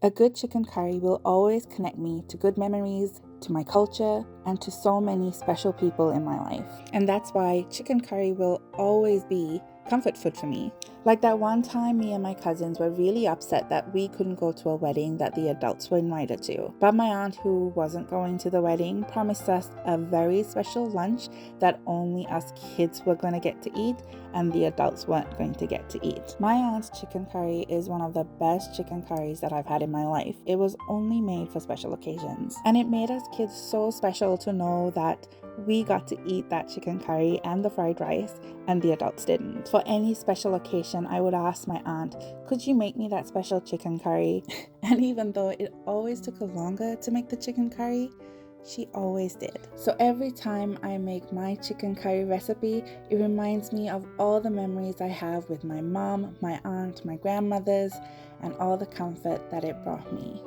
A good chicken curry will always connect me to good memories, to my culture, and to so many special people in my life. And that's why chicken curry will always be comfort food for me. Like that one time me and my cousins were really upset that we couldn't go to a wedding that the adults were invited to. But my aunt, who wasn't going to the wedding, promised us a very special lunch that only us kids were going to get to eat and the adults weren't going to get to eat. My aunt's chicken curry is one of the best chicken curries that I've had in my life. It was only made for special occasions. And it made us kids so special to know that we got to eat that chicken curry and the fried rice and the adults didn't. For any special occasion, I would ask my aunt, could you make me that special chicken curry? And even though it always took longer to make the chicken curry, she always did. So every time I make my chicken curry recipe, it reminds me of all the memories I have with my mom, my aunt, my grandmothers, and all the comfort that it brought me.